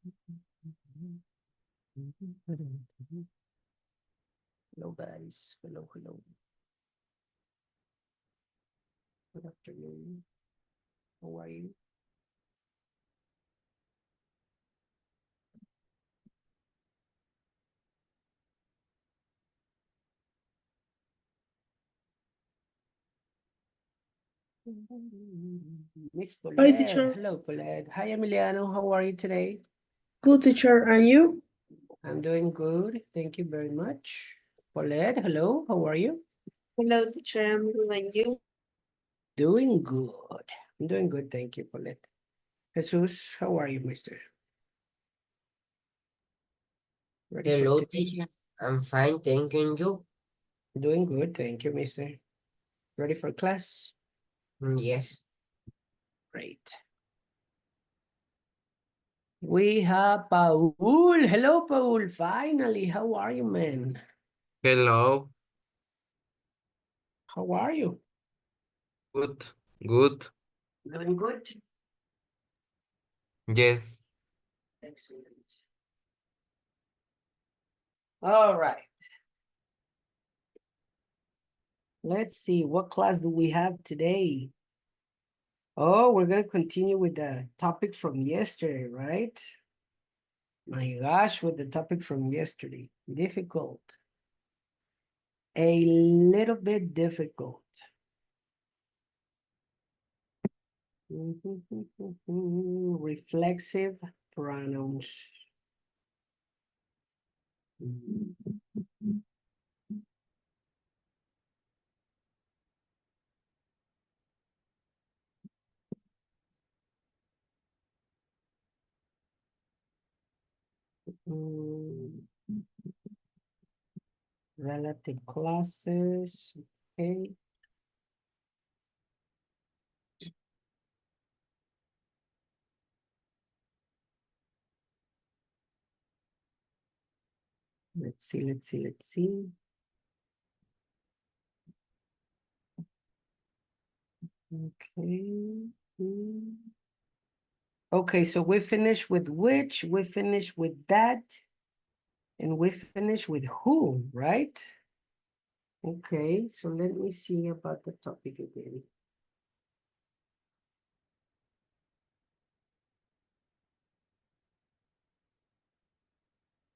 Hello, guys. Hello, hello. Good afternoon. How are you? Miss Hi, Paulette. teacher. Hello, Paulette. Hi, Emiliano. How are you today? Good teacher. And you? I'm doing good. Thank you very much. Paulette, hello. How are you? Hello, teacher. I'm good, and you? Doing good. I'm doing good. Thank you, Paulette. Jesus, how are you, mister? Ready for Hello, today? teacher. I'm fine, thank you. And you? Doing good. Thank you, mister. Ready for class? Yes. Great. We have Paul. Hello, Paul. Finally, how are you, man? Hello, How are you? good, good, Doing good. yes. Excellent. All right. Let's see, what class do we have today? Oh, we're going to continue with the topic from yesterday, right? My gosh, with the topic from yesterday. Difficult. A little bit difficult. Reflexive pronouns. Relative classes. Okay. Let's see. Okay. Okay, so we finish with which, we finish with that, and we finish with who, right? Okay, so let me see about the topic again.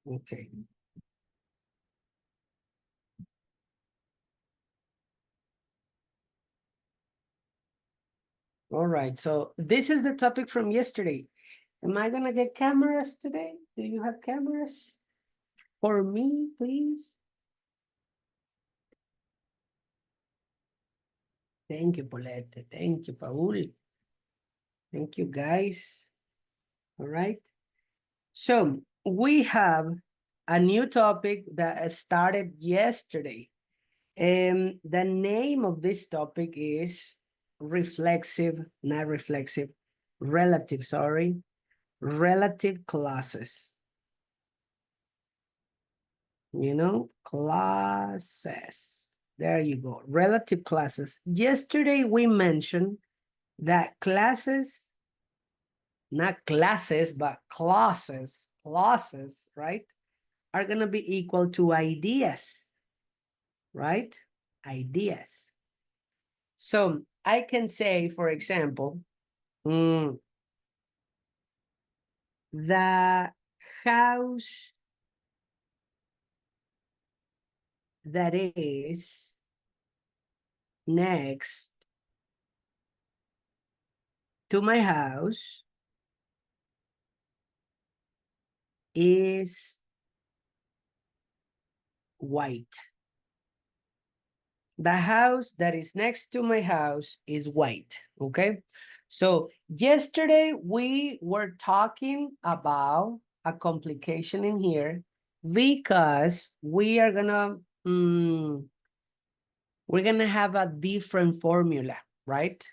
Okay. All right, so this is the topic from yesterday. Am I gonna get cameras today? Do you have cameras for me, please? Thank you, Paulette. Thank you, Paul. Thank you, guys. All right. So we have a new topic that started yesterday. The name of this topic is not reflexive, relative, sorry, relative classes. You know, classes. There you go, relative classes. Yesterday we mentioned that classes, not classes, but clauses, right, are going to be equal to ideas, right? Ideas. So I can say, for example, the house that is next to my house is white. The house that is next to my house is white, okay? So yesterday we were talking about a complication in here because we're gonna have a different formula, right?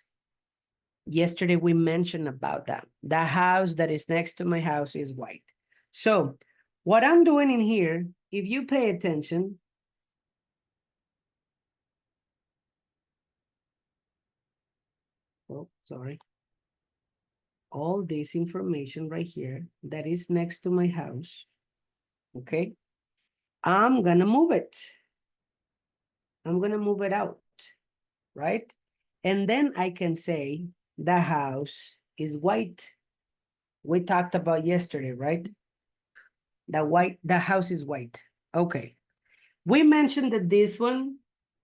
Yesterday we mentioned about that. The house that is next to my house is white. So what I'm doing in here, if you pay attention, oh, sorry. all this information right here that is next to my house, okay? I'm gonna move it. I'm gonna move it out, right? And then I can say the house is white. We talked about yesterday, right? The house is white. Okay. We mentioned that this one,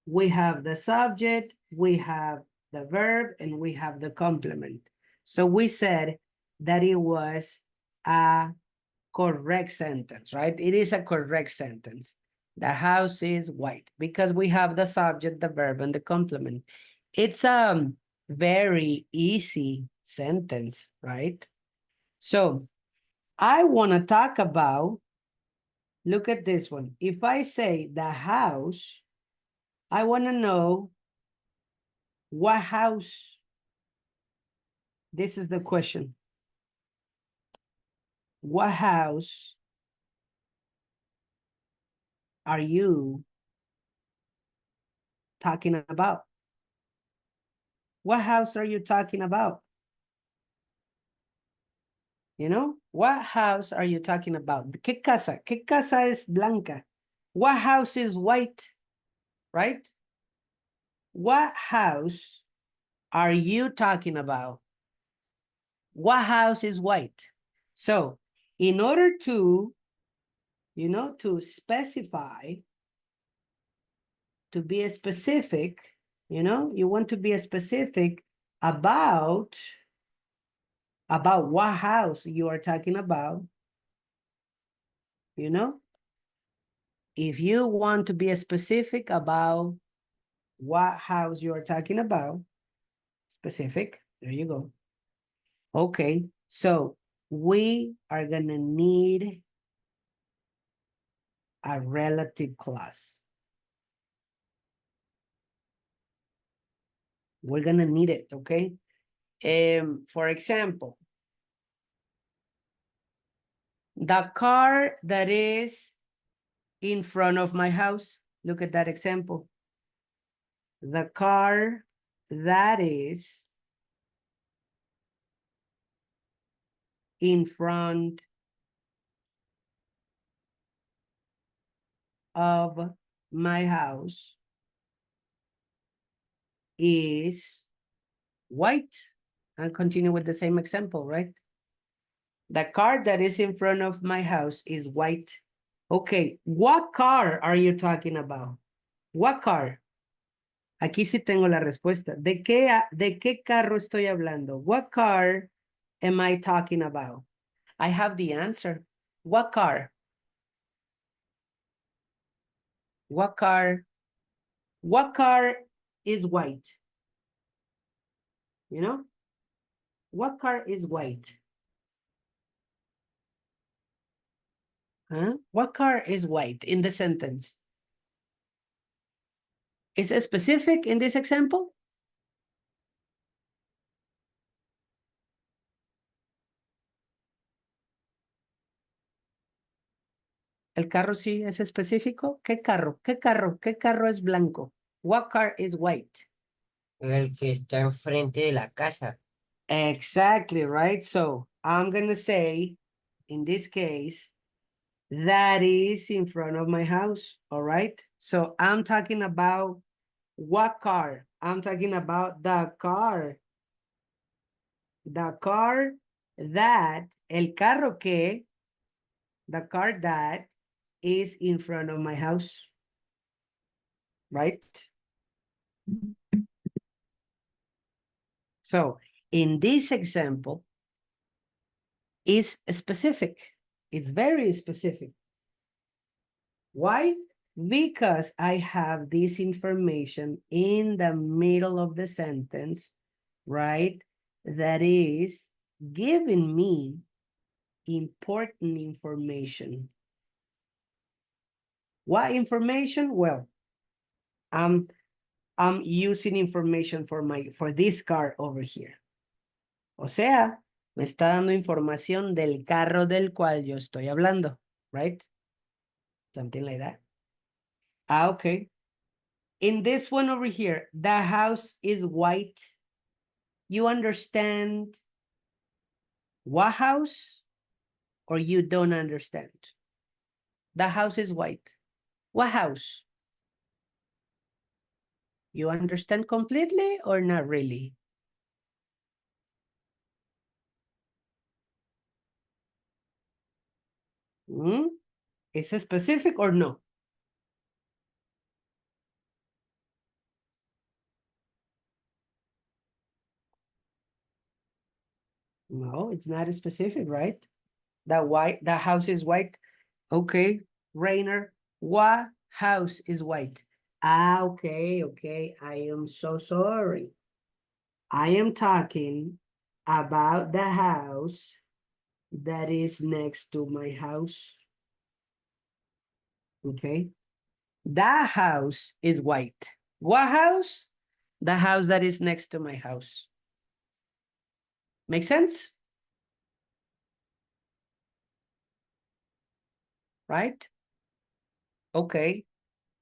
we have the subject, we have the verb, and we have the complement. So we said that it was a correct sentence, right? It is a correct sentence. The house is white because we have the subject, the verb, and the complement. It's a very easy sentence, right? So I want to talk about, look at this one. If I say the house, I want to know what house. This is the question. What house are you talking about? What house are you talking about? You know, what house are you talking about? ¿Qué casa? ¿Qué casa es blanca? What house is white? Right? What house are you talking about? What house is white? So, in order to, you know, to specify, to be specific, you know, you want to be specific about what house you are talking about, you know? If you want to be specific about what house you are talking about, specific, there you go. Okay, so we are gonna need a relative clause. We're gonna need it, okay? For example, the car that is in front of my house. Look at that example. The car that is in front of my house is white. I'll continue with the same example, right? The car that is in front of my house is white. Okay, what car are you talking about? What car? Aquí sí tengo la respuesta. ¿De qué carro estoy hablando? What car am I talking about? I have the answer. What car? What car? What car is white? You know? What car is white? Huh? What car is white in the sentence? Is it specific in this example? ¿El carro sí es específico? ¿Qué carro? ¿Qué carro? ¿Qué carro es blanco? What car is white? El que está enfrente de la casa. Exactly, right? So I'm going to say, in this case, that is in front of my house, all right? So I'm talking about what car? I'm talking about the car. The car that, el carro que, the car that is in front of my house, right? So in this example, it's specific. It's very specific. Why? Because I have this information in the middle of the sentence, right? That is giving me important information. What information? Well, I'm using information for this car over here. O sea, me está dando información del carro del cual yo estoy hablando, right? Something like that. Ah, okay. In this one over here, the house is white. You understand What house? Or you don't understand? The house is white. What house? You understand completely or not really? Hmm? Is it specific or no? No, it's not specific, right? The house is white. Okay, Rayner, what house is white? Ah, okay, okay. I am so sorry. I am talking about the house that is next to my house. Okay, that house is white. What house? The house that is next to my house. Make sense? Right? Okay.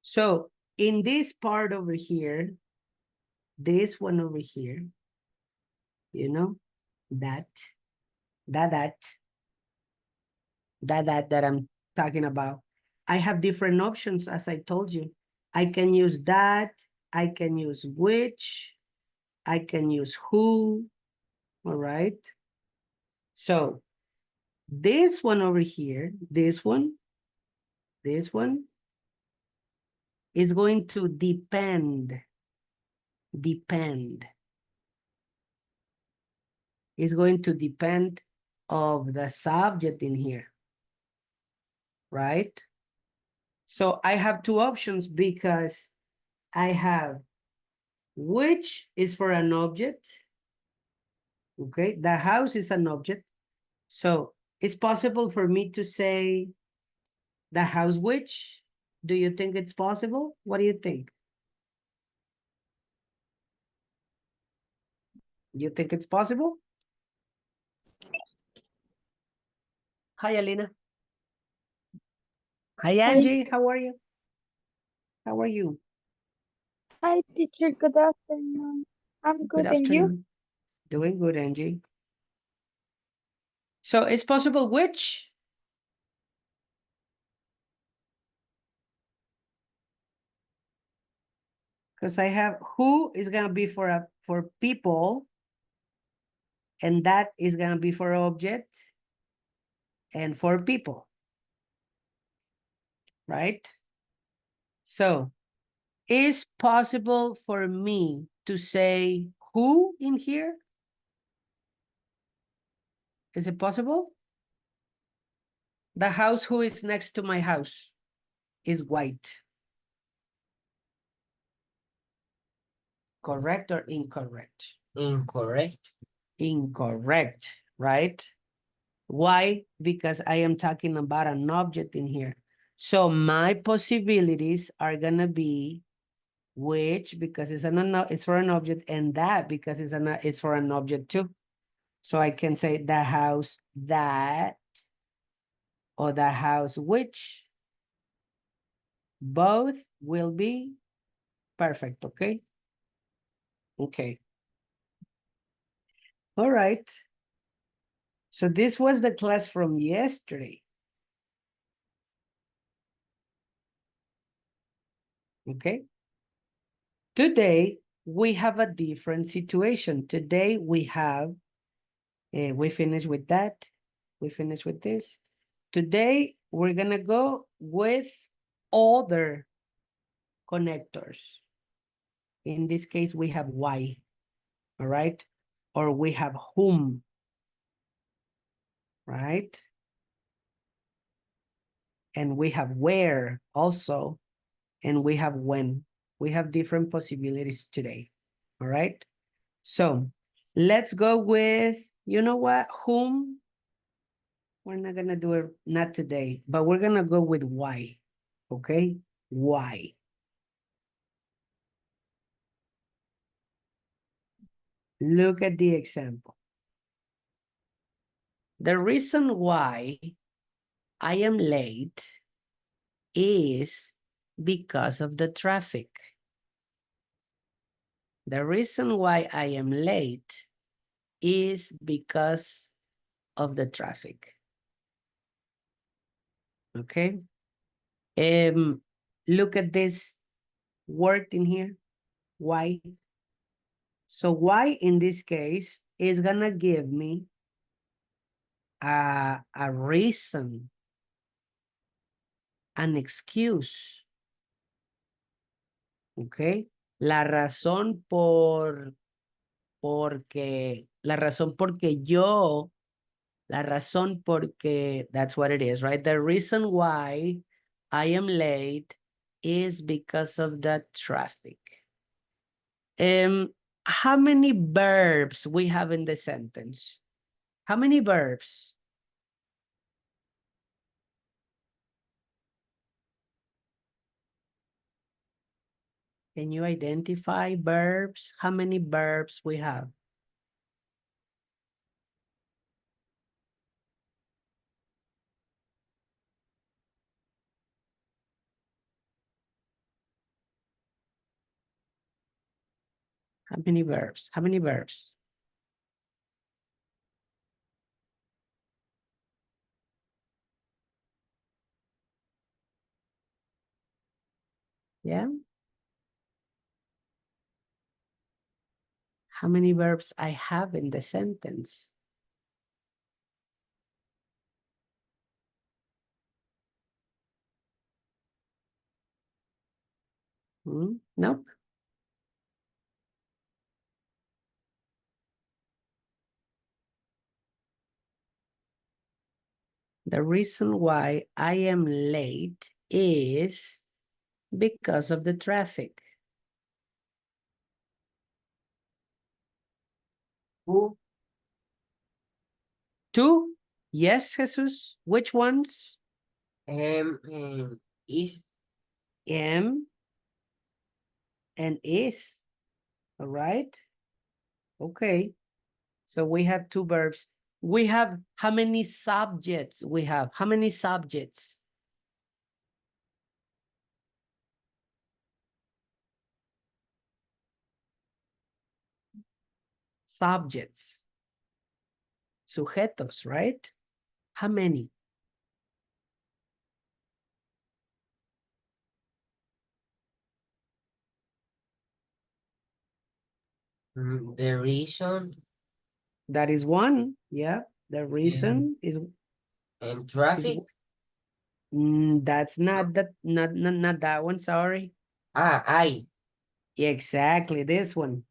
So in this part over here, this one over here, you know, that I'm talking about. I have different options, as I told you. I can use that, I can use which, I can use who, all right? So this one over here, this one is going to depend. It's going to depend of the subject in here, right? So I have two options because I have which is for an object. Okay, the house is an object. So it's possible for me to say the house which. Do you think it's possible? What do you think? You think it's possible? Hi, Alina. Hi, Angie. How are you? How are you? Hi, teacher. Good afternoon. I'm Good good, and you? afternoon. Doing good, Angie. So it's possible which? Because I have who is gonna be for people, and that is gonna be for object and for people, right? So is possible for me to say who in here? Is it possible? The house who is next to my house is white. Correct or incorrect? Incorrect. Incorrect, right? Why? Because I am talking about an object in here. So my possibilities are gonna be which, because it's for an object, and that because it's for an object too. So I can say the house that or the house which. Both will be perfect, okay? Okay. All right. So this was the class from yesterday. Okay. Today, we have a different situation. Today, we have, we finished with that. We finished with this. Today, we're going to go with other connectors. In this case, we have why, all right? Or we have whom, right? And we have where also, and we have when. We have different possibilities today, all right? So let's go with, you know what, whom? We're not gonna do it, not today, but we're gonna go with why, okay? Why? Look at the example. The reason why I am late is because of the traffic. The reason why I am late is because of the traffic. Okay. Look at this word in here. Why? So why in this case is gonna give me a reason, an excuse. Okay. La razón porque that's what it is, right? The reason why I am late is because of the traffic. How many verbs we have in the sentence? How many verbs? Can you identify verbs? How many verbs we have? How many verbs? How many verbs? Yeah. How many verbs I have in the sentence? Nope. The reason why I am late is because of the traffic. Who? Two? Yes, Jesus. Which ones? Is. Am and is. All right. Okay. So we have two verbs. We have how many subjects we have? How many subjects? Subjects. Sujetos, right? How many? The reason That is one. Yeah. The reason is and traffic. that's not that not that one, sorry. I. Exactly, this one.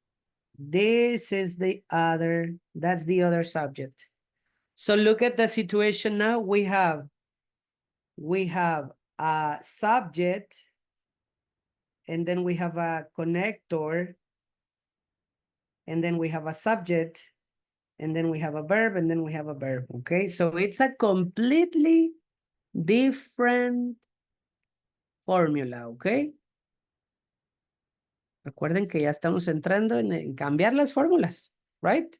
This is the other, that's the other subject. So look at the situation now. We have a subject, and then we have a connector, and then we have a subject, and then we have a verb, and then we have a verb, okay? So it's a completely different formula, okay? Recuerden que ya estamos entrando en cambiar las fórmulas, right?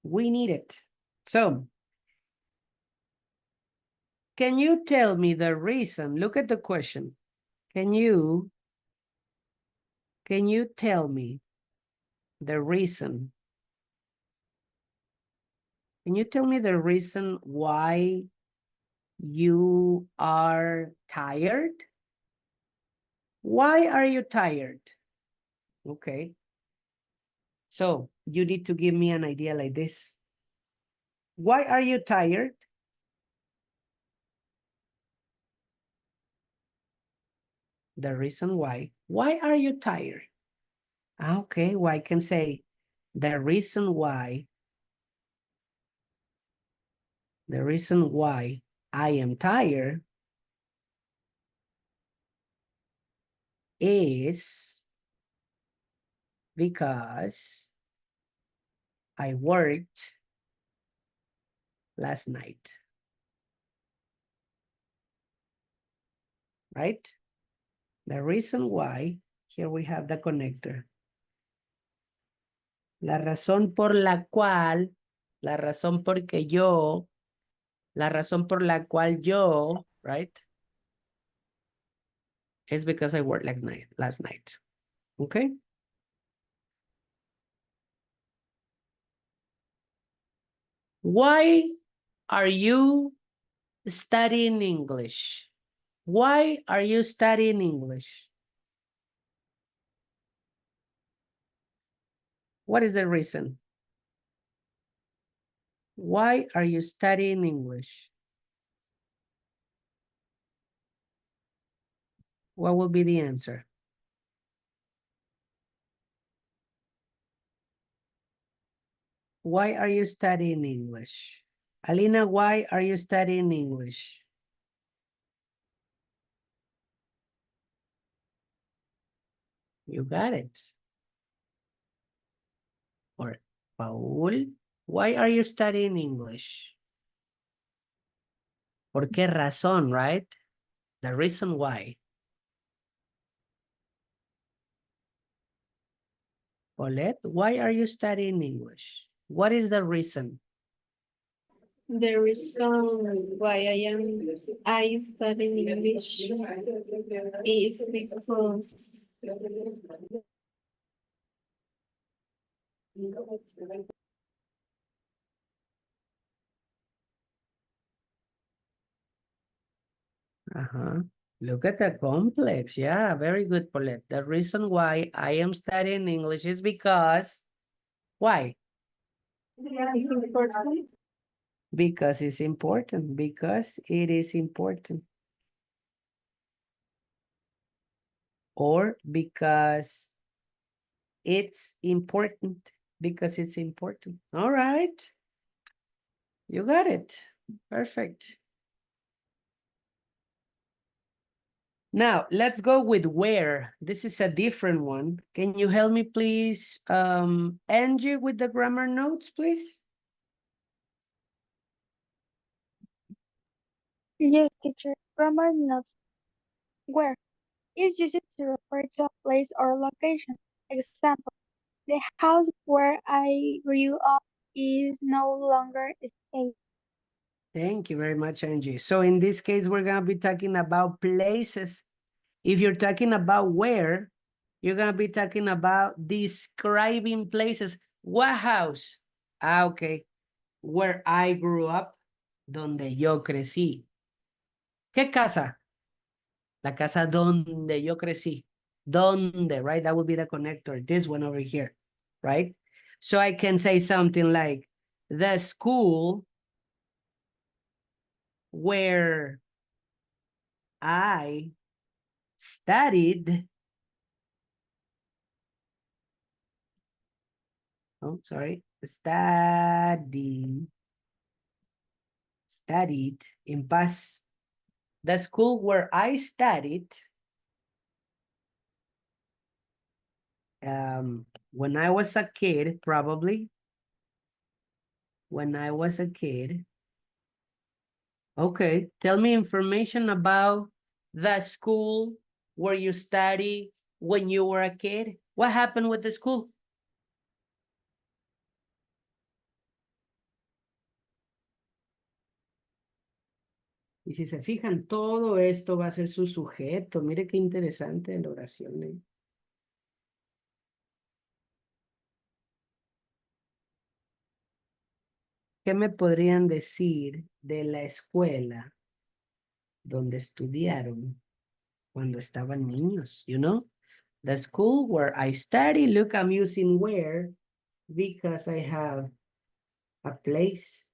We need it. So, can you tell me the reason? Look at the question. Can you tell me the reason? Can you tell me the reason why you are tired? Why are you tired? Okay. So you need to give me an idea like this. Why are you tired? The reason why. Why are you tired? Okay, well, I can say the reason why I am tired is because I worked last night. Right? The reason why, here we have the connector. La razón por la cual, la razón porque yo, la razón por la cual yo, right? Is because I worked last night. Okay? Why are you studying English? Why are you studying English? What is the reason? Why are you studying English? What will be the answer? Why are you studying English? Alina, why are you studying English? You got it. Or Paul, why are you studying English? ¿Por qué razón, right? The reason why. Paulette, why are you studying English? What is the reason? The reason why I study English is because Look at the complex. Yeah, very good, Paulette. The reason why I am studying English is because, why? it's important. Because it's important, because it is important. Or because it's important, because it's important. All right. You got it. Perfect. Now, let's go with where. This is a different one. Can you help me, please, Angie, with the grammar notes, please? Yes, teacher. Grammar notes. Where is used to refer to a place or location. Example, the house where I grew up is no longer staying. Thank you very much, Angie. So in this case, we're going to be talking about places. If you're talking about where, you're going to be talking about describing places. What house? Ah, okay. Where I grew up, donde yo crecí. ¿Qué casa? La casa donde yo crecí. Donde, right? That would be the connector. This one over here, right? So I can say something like, the school where I studied. Oh, sorry. Studied in past. The school where I studied when I was a kid, probably. When I was a kid. Okay, tell me information about the school where you study when you were a kid. What happened with the school? Y si se fijan, todo esto va a ser su sujeto. Mire qué interesante la oración, ¿eh? ¿Qué me podrían decir de la escuela donde estudiaron cuando estaban niños? You know, the school where I study. Look, I'm using where because I have a place.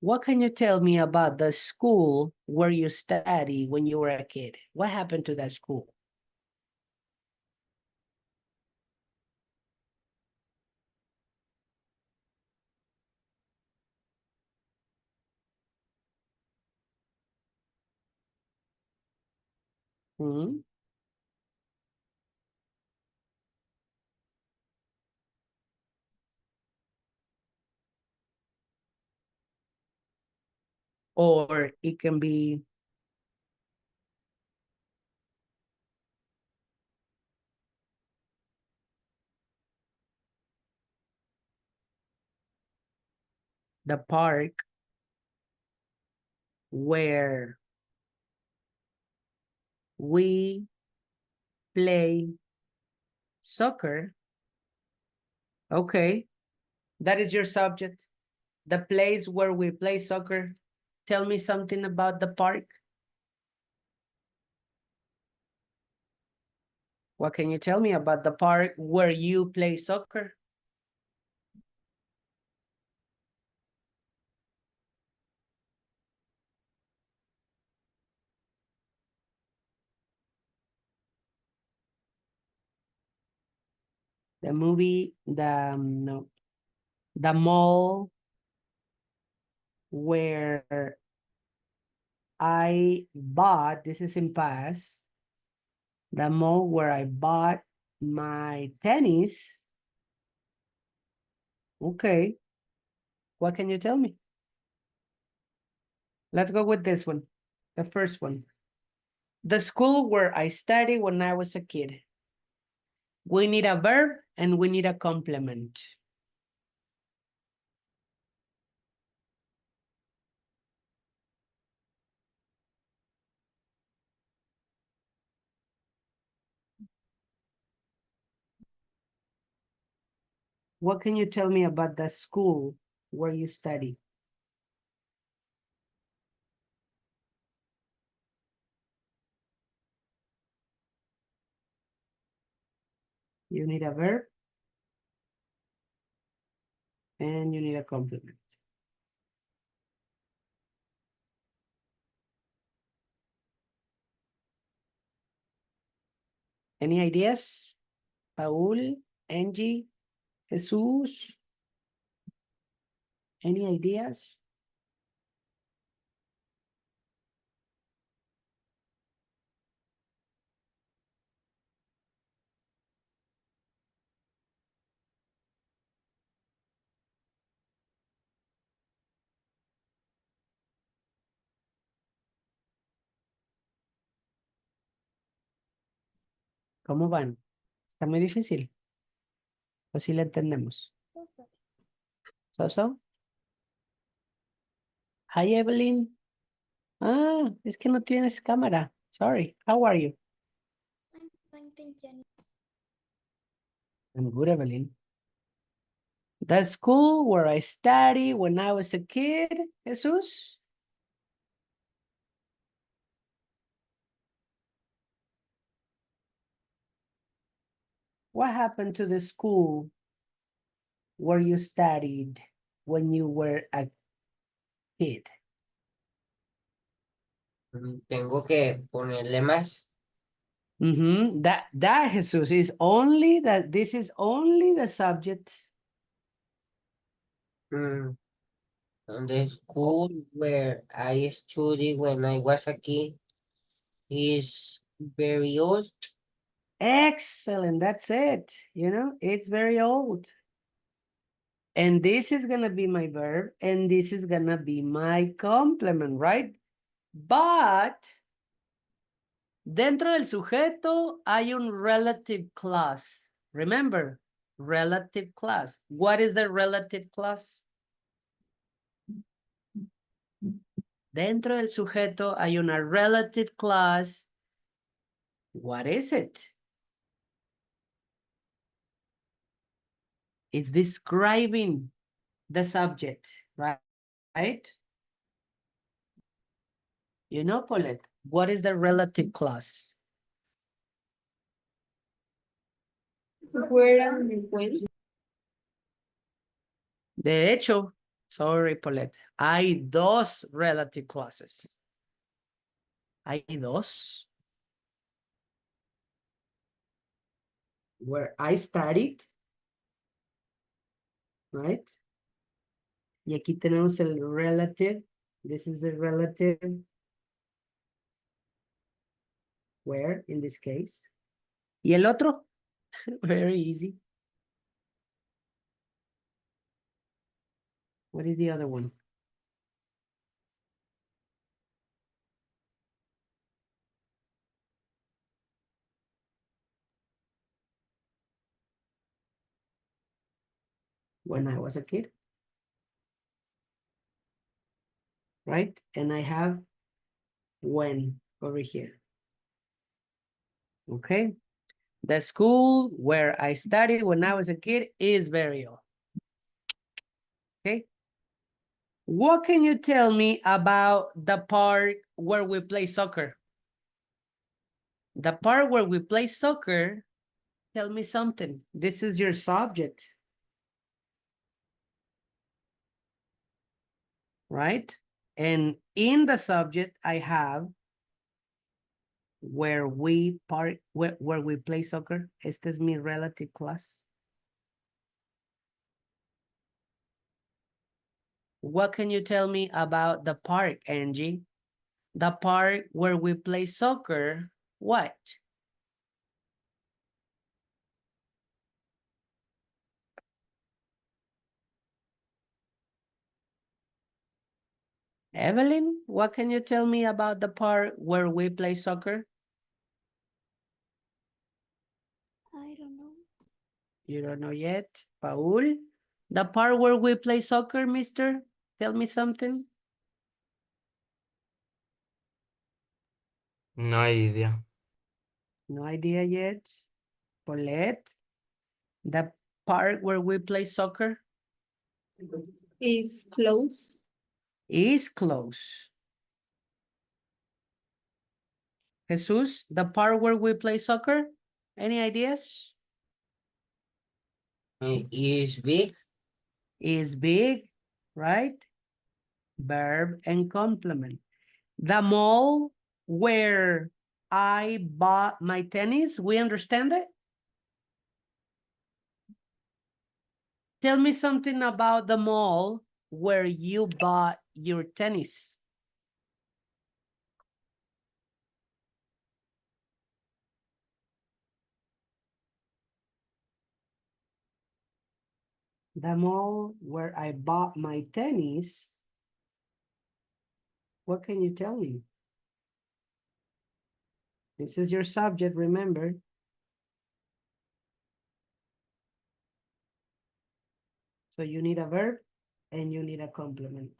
What can you tell me about the school where you study when you were a kid? What happened to that school? Hmm? Or it can be the park where we play Soccer. Okay. That is your subject. The place where we play soccer. Tell me something about the park. What can you tell me about the park where you play soccer? The movie, no, the mall where I bought, this is in past, the mall where I bought my tennis. Okay. What can you tell me? Let's go with this one. The first one. The school where I studied when I was a kid. We need a verb and we need a complement. What can you tell me about the school where you study? You need a verb and you need a complement. Any ideas? Paul, Angie, Jesus? Any ideas? ¿Cómo van? ¿Está muy difícil? ¿O sí la entendemos? ¿So? Hi, Evelyn. Ah, es que no tienes cámara. Sorry. How are you? I'm fine, thank you. I'm good, Evelyn. The school where I studied when I was a kid, Jesus? What happened to the school where you studied when you were a kid? Tengo que ponerle más. That Jesus is only that this is only the subject. Mm, The school where I studied when I was a kid is very old. Excellent, that's it. You know, it's very old. And this is gonna be my verb, and this is gonna be my complement, right? But dentro del sujeto hay un relative clause. Remember, relative clause. What is the relative clause? Dentro del sujeto hay una relative clause. What is it? It's describing the subject, right? Right? You know, Paulette, what is the relative clause? Where and when? De hecho, sorry, Paulette, hay dos relative clauses. Hay dos. Where I studied, right? Y aquí tenemos el relative. This is the relative. Where, in this case. Y el otro, very easy. What is the other one? When I was a kid. Right? And I have when over here. Okay. The school where I studied when I was a kid is very old. Okay. What can you tell me about the park where we play soccer? The part where we play soccer, tell me something. This is your subject. Right? And in the subject, I have where we play soccer. Este es mi relative class. What can you tell me about the park, Angie? The park where we play soccer, what? Evelyn, what can you tell me about the park where we play soccer? I don't know. You don't know yet? Paul, the part where we play soccer, mister? Tell me something. No idea. No idea yet. Paulette, the park where we play soccer Is close. is close. Jesus, the park where we play soccer, any ideas? Is big. Is big, right? Verb and complement. The mall where I bought my tennis, we understand it? Tell me something about the mall where you bought your tennis. The mall where I bought my tennis. What can you tell me? This is your subject, remember. So you need a verb and you need a complement.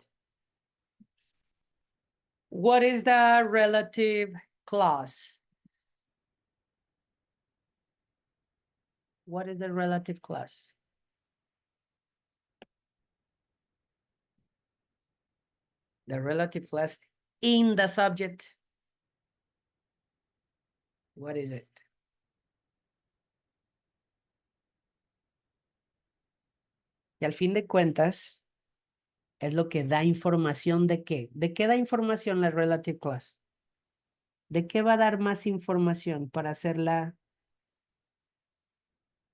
What is the relative clause? What is the relative clause? The relative clause in the subject. What is it? Y al fin de cuentas, es lo que da información de qué. ¿De qué da información la relative clause? ¿De qué va a dar más información para hacerla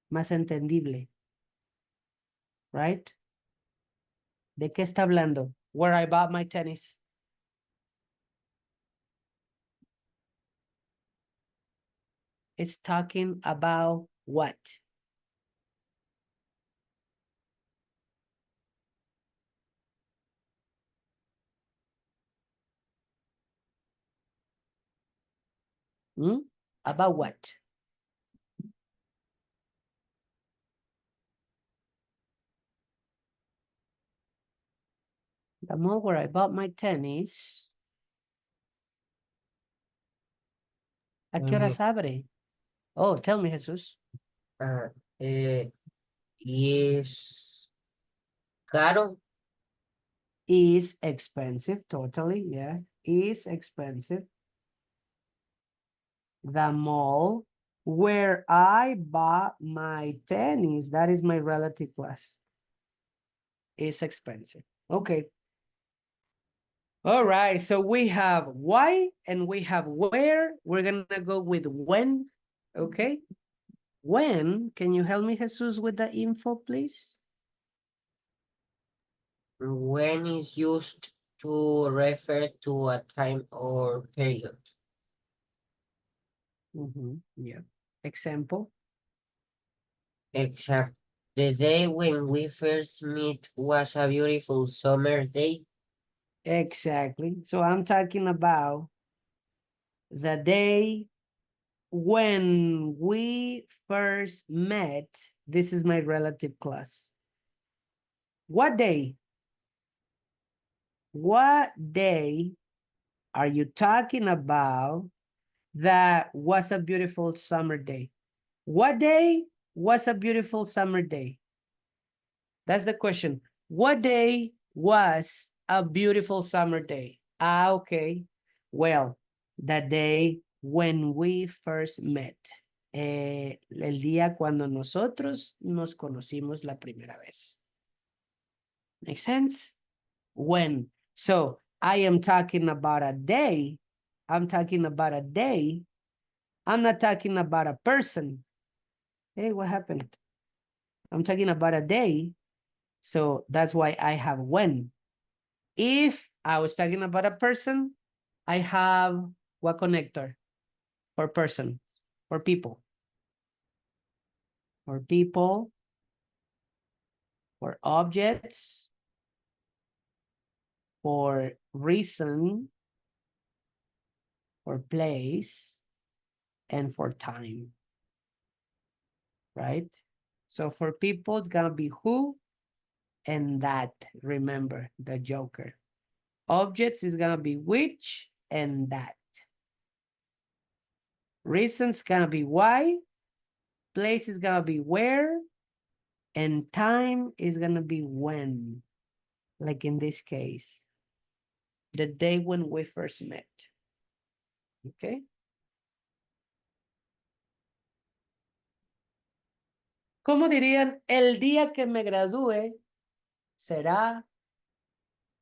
más entendible? Right? ¿De qué está hablando? Where I bought my tennis. It's talking about what? About what? The mall where I bought my tennis. ¿A qué horas abre? Oh, tell me, Jesus. Is caro. Is expensive, totally, yeah. Is expensive. The mall where I bought my tennis, that is my relative class. Is expensive. Okay. All right, so we have why and we have where. We're gonna go with when, okay? When, can you help me, Jesus, with the info, please? When is used to refer to a time or period. Yeah. Example. Except the day when we first met was a beautiful summer day. Exactly. So I'm talking about the day when we first met. This is my relative class. What day? What day are you talking about that was a beautiful summer day? What day was a beautiful summer day? That's the question. What day was a beautiful summer day? Ah, okay. Well, the day when we first met. El día cuando nosotros nos conocimos la primera vez. Make sense? When. So I am talking about a day. I'm talking about a day. I'm not talking about a person. Hey, what happened? I'm talking about a day. So that's why I have when. If I was talking about a person, I have what connector for person, for people. For people, for objects, for reason, for place, and for time. Right? So for people, it's gonna be who and that. Remember the joker. Objects is gonna be which and that. Reason's gonna be why. Place is gonna be where. And time is gonna be when. Like in this case. The day when we first met. Okay. ¿Cómo dirían? El día que me gradúe será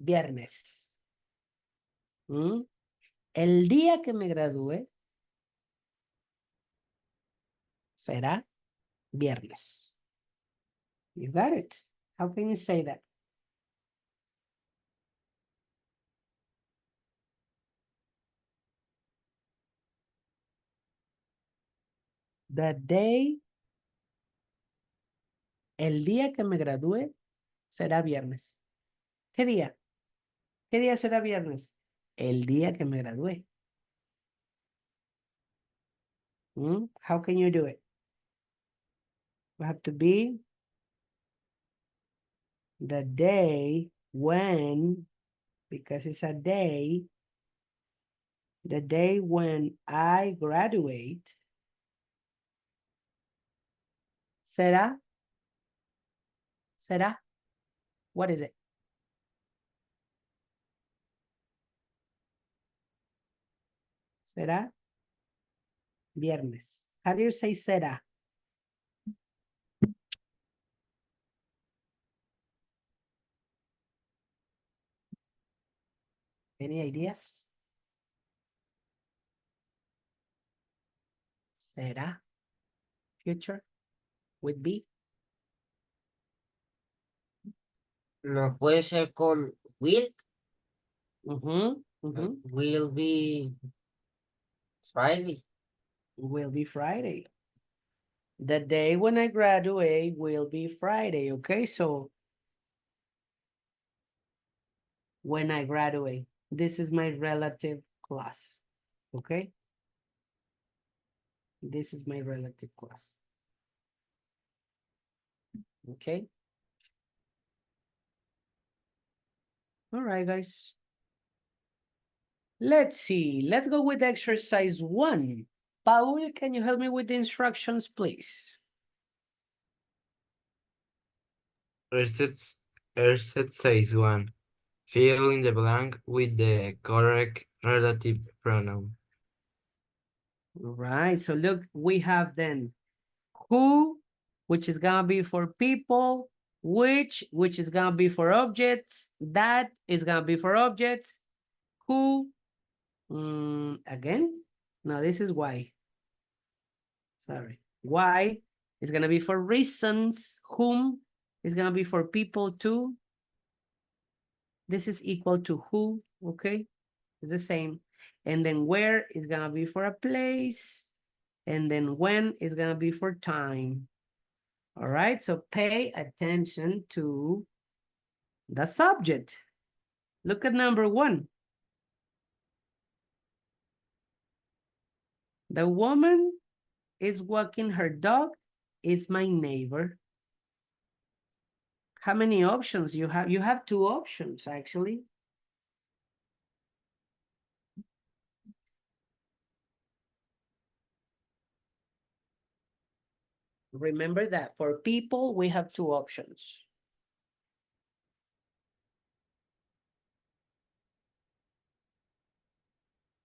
viernes. ¿Mm? El día que me gradúe será viernes. You got it. How can you say that? The day, el día que me gradúe será viernes. ¿Qué día? ¿Qué día será viernes? El día que me gradúe. How can you do it? You have to be the day when, because it's a day, the day when I graduate será, what is it? Será viernes. How do you say será? Any ideas? Será. Future would be. No puede ser con will. Mm-hmm. Will be Friday. Will be Friday. The day when I graduate will be Friday, okay? So when I graduate, this is my relative class, okay? This is my relative class. Okay? All right, guys. Let's see. Let's go with exercise 1. Paul, can you help me with the instructions, please? Exercise 1. Fill in the blank with the correct relative pronoun. All right, so look, we have then who, which is gonna be for people, which is gonna be for objects, that is gonna be for objects, who, again, no, this is why. Sorry, why is gonna be for reasons, whom is gonna be for people too. This is equal to who, okay? It's the same. And then where is gonna be for a place. And then when is gonna be for time. All right, so pay attention to the subject. Look at number 1. The woman is walking her dog is my neighbor. How many options you have? You have 2 options, actually. Remember that for people, we have two options.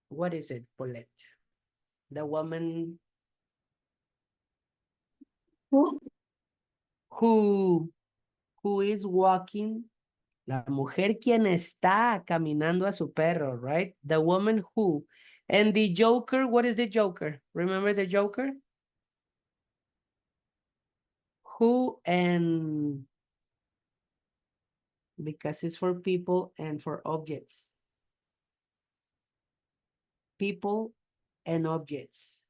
What is it, Paulette? The woman Who? who is walking, la mujer quien está caminando a su perro, right? The woman who. And the joker, what is the joker? Remember the joker? Who and because it's for people and for objects. People and objects.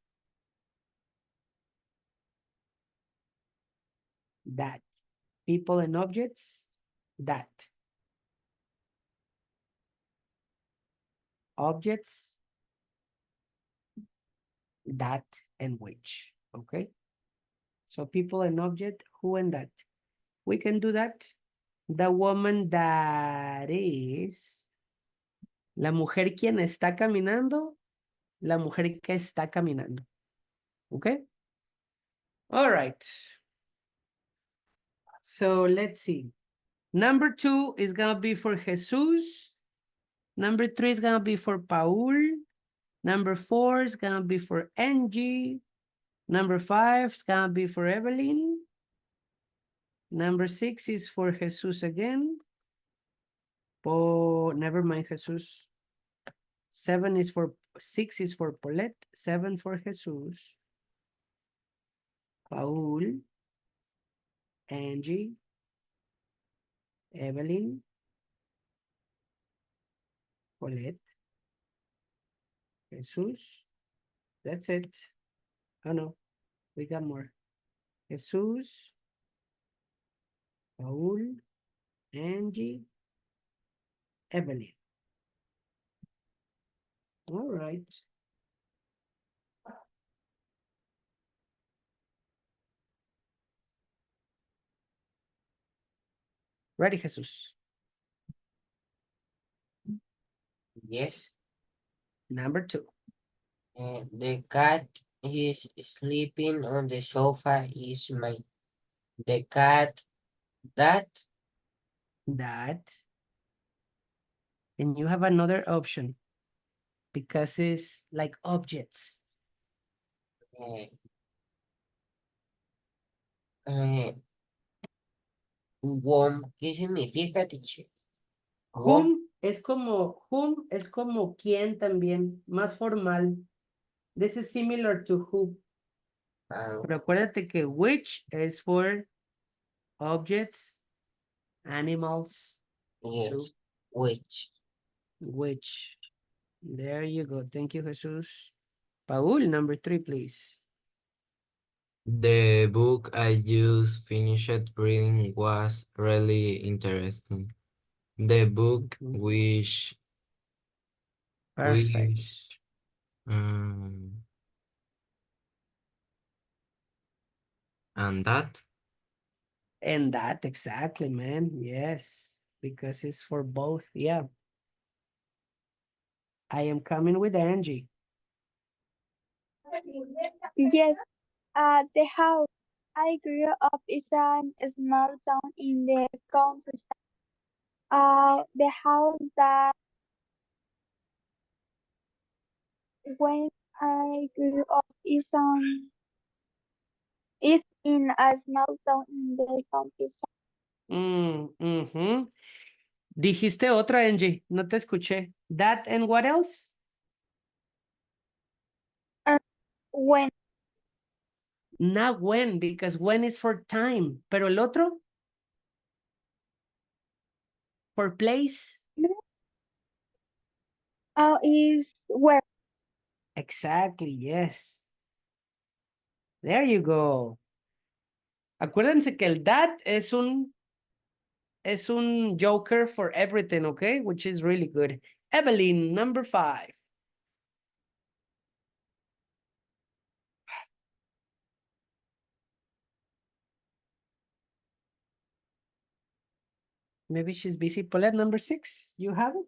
That. People and objects, that. Objects, that and which, okay? So people and object, who and that. We can do that. The woman that is, la mujer quien está caminando, la mujer que está caminando, okay? All right. So let's see. Number 2 is gonna be for Jesus. Number 3 is gonna be for Paul. Number 4 is gonna be for Angie. Number 5 is gonna be for Evelyn. Number 6 is for Jesus again. Oh, never mind, Jesus. 6 is for Paulette. 7 for Jesus. Paul. Angie. Evelyn. Paulette. Jesus. That's it. Oh no, we got more. Jesus. Paul. Angie. Evelyn. All right. Ready, Jesus. Yes. Number 2. The cat is sleeping on the sofa is my. The cat that That. And you have another option because it's like objects. uh, uh, ¿qué significa, teacher? Whom es como quién también, más formal. This is similar to who. Pero acuérdate que which es for objects, animals, Yes. too. Which. There you go. Thank you, Jesus. Paul, number 3, please. The book I just finished reading was really interesting. The book Mhm. which Perfect. And that And that, exactly, man. Yes, because it's for both. Yeah. I am coming with Angie. Yes, the house I grew up is a small town in the countryside. The house that when I grew up is in a small town in the countryside. Ujú. Dijiste otra, Angie. No te escuché. That and what else? And when Not when, because when is for time. Pero el otro? For place? is where Exactly, yes. There you go. Acuérdense que el that es un joker for everything, okay? Which is really good. Evelyn, number 5. Maybe she's busy. Paulette, number 6. You have it?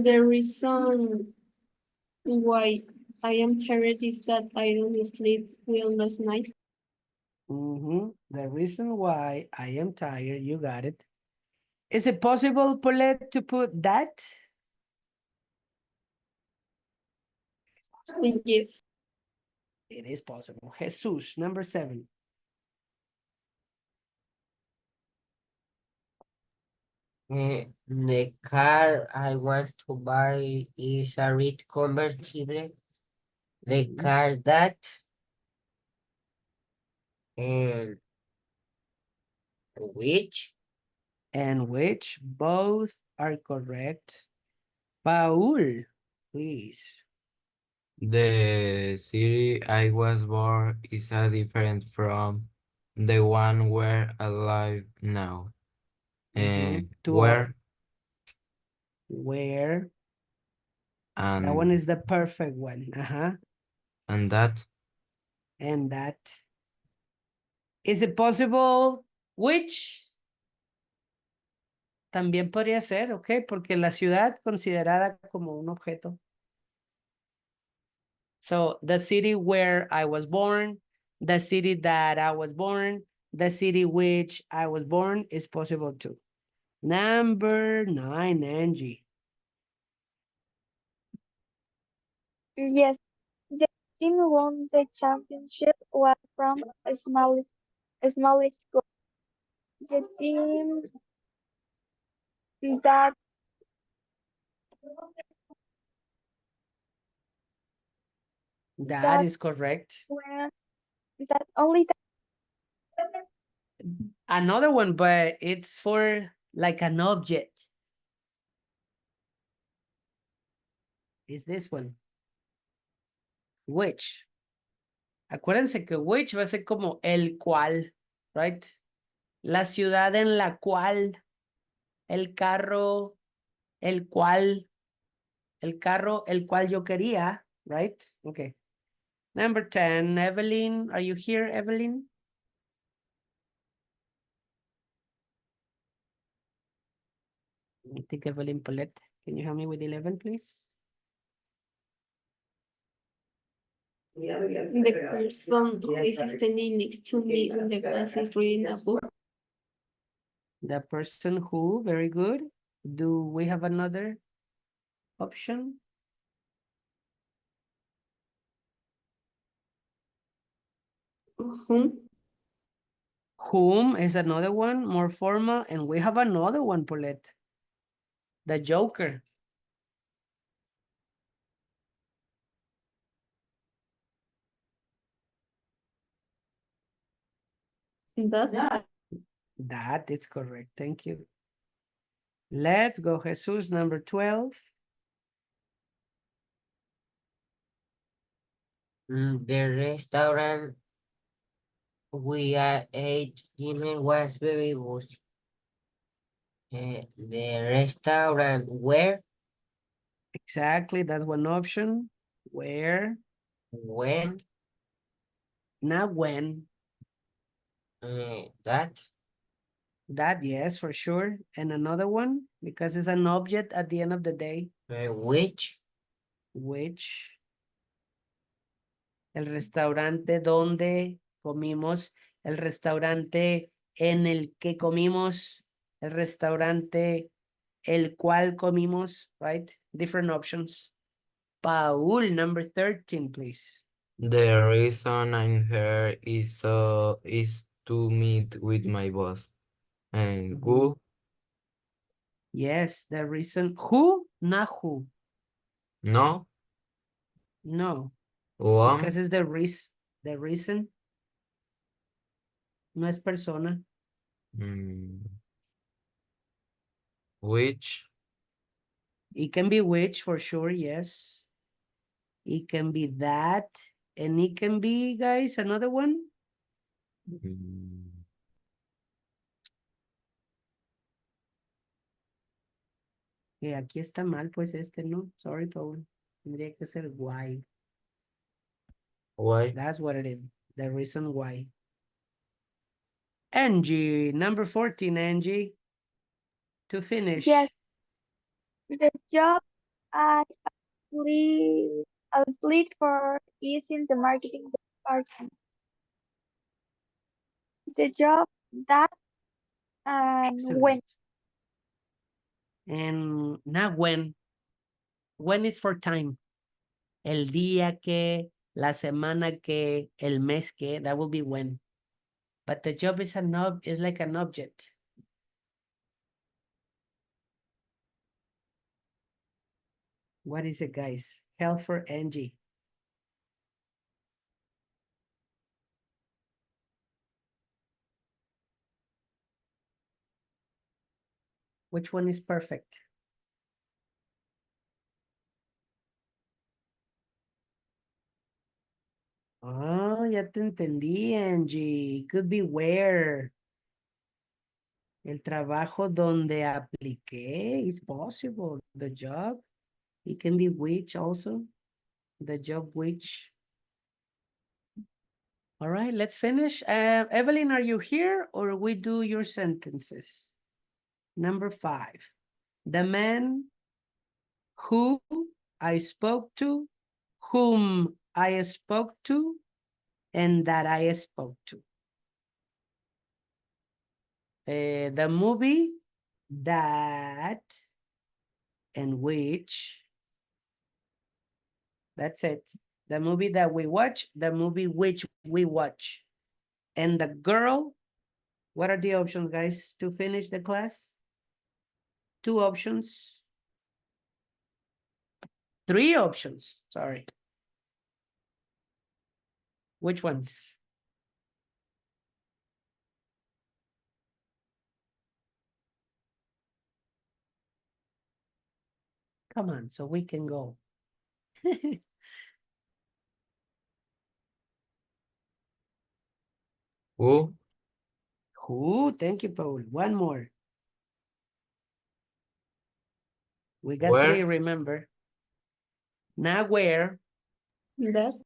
The reason why I am tired is that I don't sleep well last night. The reason why I am tired, you got it. Is it possible, Paulette, to put that? Yes. It is possible. Jesus, number 7. The car I want to buy is a red convertible. The Mhm. car that and which And which both are correct. Paul, please. The city I was born is a different from the one where I live now. Where Where? That one and is the perfect one. and that And that. Is it possible? Which? También podría ser, ¿ok? Porque la ciudad considerada como un objeto. So, the city where I was born, the city that I was born, the city which I was born is possible too. Number 9, Angie. Yes, the team won the championship was from a smallest school. The team that That that is correct. went that only Another one, but it's for like an object. Is this one. Which. Acuérdense que which va a ser como el cual, right? La ciudad en la cual, el carro, el cual, el carro, el cual yo quería, right? Okay. Number 10, Evelyn. Are you here, Evelyn? I think Evelyn Paulette. Can you help me with 11, please? The person who is standing next to me on the bus is reading a book. The person who, very good. Do we have another option? Whom is another one, more formal, and we have another one, Paulette. The Joker. That is correct. Thank you. Let's go, Jesus, number 12. the restaurant we ate dinner was very good. The restaurant where Exactly, that's one option. Where? when Not when. that That, yes, for sure. And another one, because it's an object at the end of the day, which which el restaurante donde comimos, el restaurante en el que comimos, el restaurante el cual comimos, right? Different options. Paul, number 13, please. the reason I'm here is to meet with my boss. And who? Yes, the reason. Who? Not who. No? No, One? because it's the reason. No es persona. Which? It can be which for sure, yes. It can be that. And it can be, guys, another one. Que aquí está mal, pues este no. Sorry, Paul. Tendría que ser why. Why? That's what it is. The reason why. Angie, number 14, Angie. To finish. yes, the job I applied for is in the marketing department. The job that and when. Excellent. And not when. When is for time. El día que, la semana que, el mes que, that will be when. But the job is is like an object. What is it, guys? Help for Angie. Which one is perfect? Oh, ya te entendí, Angie. Could be where. El trabajo donde apliqué is possible. The job. It can be which also. The job which. All right, let's finish. Evelyn, are you here or we do your sentences? Number 5. The man who I spoke to, whom I spoke to, and that I spoke to. The movie that and which. That's it. The movie that we watch, the movie which we watch. And the girl, what are the options, guys, to finish the class? 2 options. 3 options, sorry. Which ones? Come on, so we can go. Who? Who? Thank you, Paul. One more. We got Where? 3, remember. Not where. That's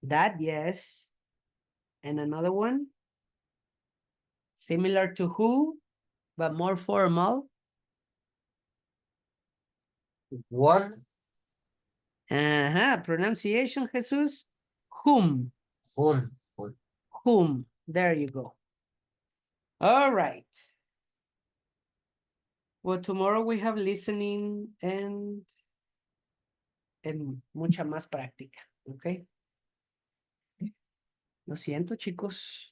That, yes. And another one. Similar to who, but more formal. One, Pronunciation, Jesus. Whom. whom. Whom. There you go. All right. Well, tomorrow we have listening and mucha más práctica. Okay. Lo siento, chicos.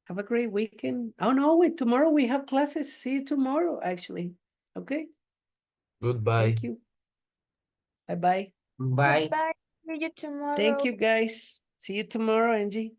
Have a great weekend. Oh, no, wait, tomorrow we have classes. See you tomorrow, actually. Okay. Goodbye. Thank you. Bye-bye. Bye. Goodbye. See you tomorrow. Thank you, guys. See you tomorrow, Angie.